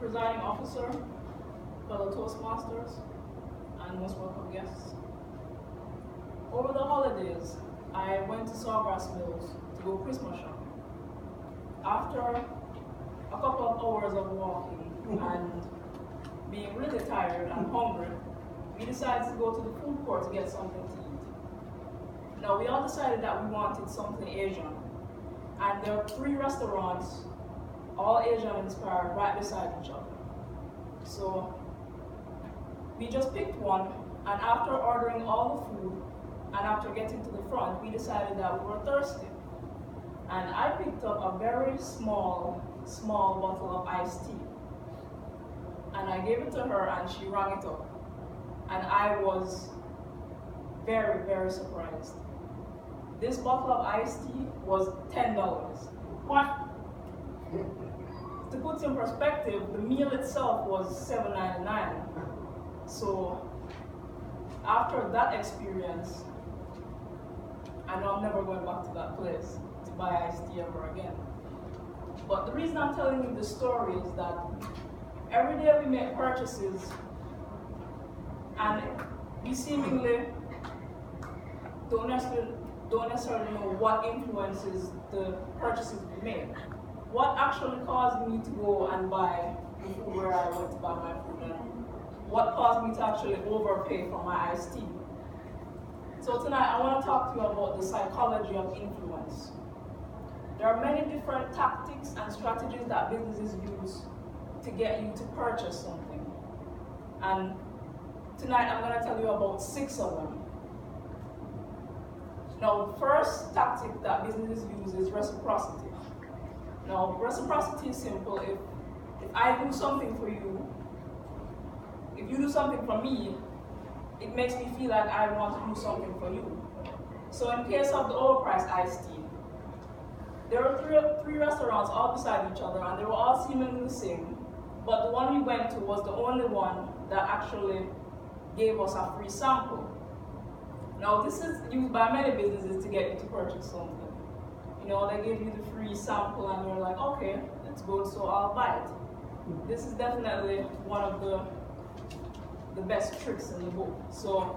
Presiding Officer, fellow Toastmasters, and most welcome guests. Over the holidays, I went to Sawgrass Mills to go Christmas shopping. After a couple of hours of walking and being really tired and hungry, we decided to go to the food court to get something to eat. Now, we all decided that we wanted something Asian, and there are 3 restaurants, all Asian inspired, right beside each other. So we just picked one, and after ordering all the food, and after getting to the front, we decided that we were thirsty. And I picked up a very small bottle of iced tea. And I gave it to her, and she rang it up. And I was very, very surprised. This bottle of iced tea was $10. What? To put in perspective, the meal itself was $7.99. So after that experience, I know I'm never going back to that place to buy iced tea ever again. But the reason I'm telling you this story is that every day we make purchases, and we seemingly don't necessarily know what influences the purchases we make. What actually caused me to go and buy the food where I went to buy my food, and what caused me to actually overpay for my iced tea? So tonight I want to talk to you about the psychology of influence. There are many different tactics and strategies that businesses use to get you to purchase something. And tonight I'm going to tell you about 6 of them. Now, the first tactic that businesses use is reciprocity. Now, reciprocity is simple. If I do something for you, if you do something for me, it makes me feel like I want to do something for you. So in case of the overpriced iced tea, there were 3 restaurants all beside each other, and they were all seemingly the same, but the one we went to was the only one that actually gave us a free sample. Now, this is used by many businesses to get you to purchase something. You know, they give you the free sample and you're like, okay, it's good, so I'll buy it. This is definitely one of the best tricks in the book. So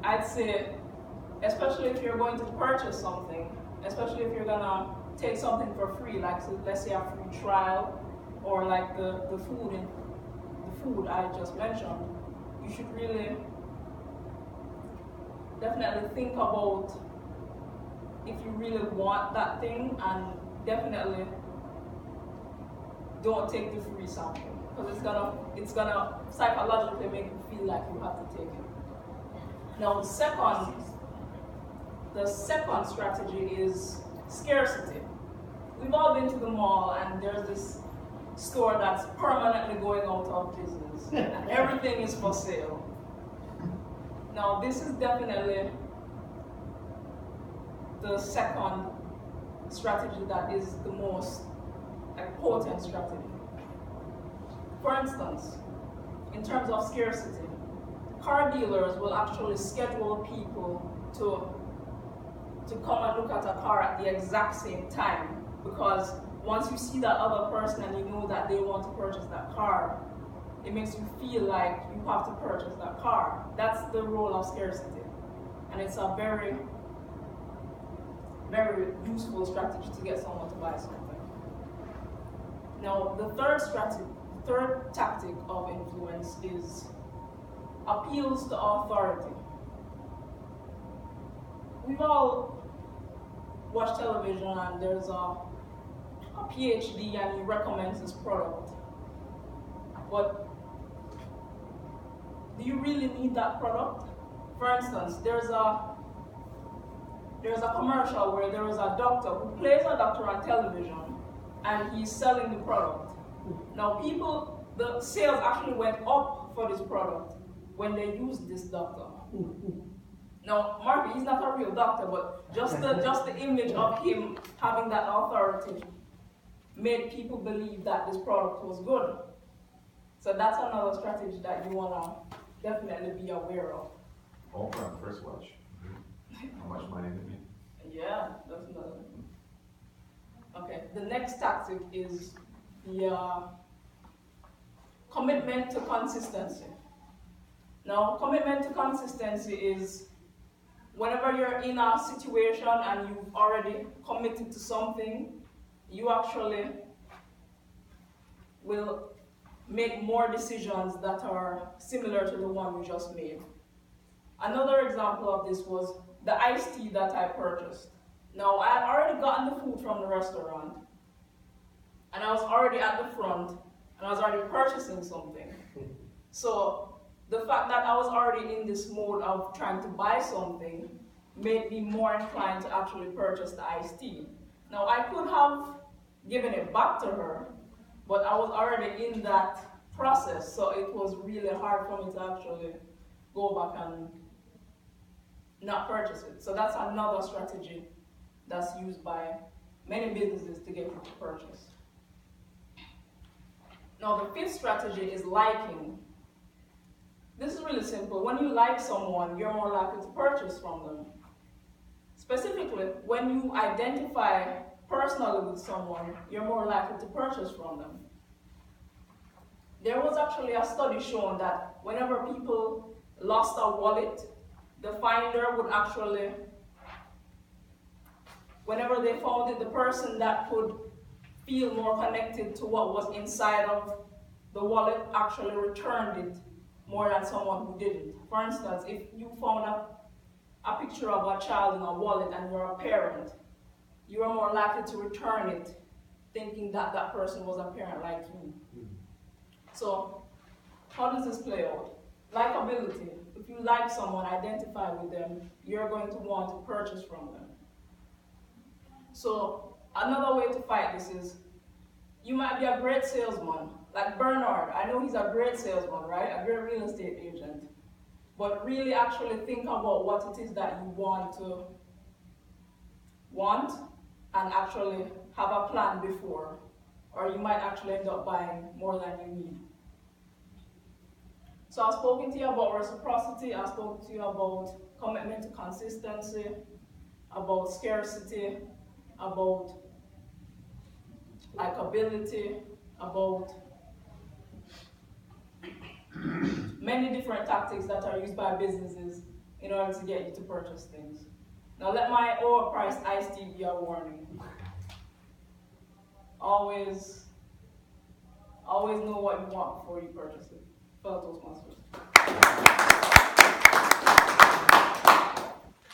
I'd say, especially if you're going to purchase something, especially if you're gonna take something for free, like let's say a free trial, or like the food I just mentioned, you should really definitely think about if you really want that thing, and definitely don't take the free sample, because it's gonna psychologically make you feel like you have to take it. Now, the second strategy is scarcity. We've all been to the mall, and there's this store that's permanently going out of business, and everything is for sale. Now, this is definitely the second strategy that is the most potent strategy. For instance, in terms of scarcity, car dealers will actually schedule people to come and look at a car at the exact same time, because once you see that other person and you know that they want to purchase that car, it makes you feel like you have to purchase that car. That's the role of scarcity. And it's a very, very useful strategy to get someone to buy something. Now, the third tactic of influence is appeals to authority. We've all watched television, and there's a PhD and he recommends this product. But do you really need that product? For instance, there's a commercial where there is a doctor who plays a doctor on television, and he's selling the product. Now, the sales actually went up for this product when they used this doctor. Now, Marky, he's not a real doctor, but just the image of him having that authority made people believe that this product was good. So that's another strategy that you want to definitely be aware of. All from first watch. How much money did it? Yeah, that's another. Okay, the next tactic is the commitment to consistency. Now, commitment to consistency is whenever you're in a situation and you've already committed to something, you actually will make more decisions that are similar to the one you just made. Another example of this was the iced tea that I purchased. Now, I had already gotten the food from the restaurant, and I was already at the front, and I was already purchasing something. So, the fact that I was already in this mode of trying to buy something made me more inclined to actually purchase the iced tea. Now, I could have given it back to her, but I was already in that process, so it was really hard for me to actually go back and not purchase it. So that's another strategy that's used by many businesses to get people to purchase. Now, the fifth strategy is liking. This is really simple. When you like someone, you're more likely to purchase from them. Specifically, when you identify personally with someone, you're more likely to purchase from them. There was actually a study showing that whenever people lost a wallet, the finder would actually, whenever they found it, the person that could feel more connected to what was inside of the wallet actually returned it more than someone who didn't. For instance, if you found a picture of a child in a wallet and you're a parent, you are more likely to return it thinking that that person was a parent like you. So, how does this play out? Likability. If you like someone, identify with them, you're going to want to purchase from them. So, another way to fight this is, you might be a great salesman, like Bernard. I know he's a great salesman, right? A great real estate agent. But really actually think about what it is that you want and actually have a plan before, or you might actually end up buying more than you need. So I've spoken to you about reciprocity, I've spoken to you about commitment to consistency, about scarcity, about likability, about many different tactics that are used by businesses in order to get you to purchase things. Now let my overpriced iced tea be a warning. Always know what you want before you purchase it. Fellow Toastmasters.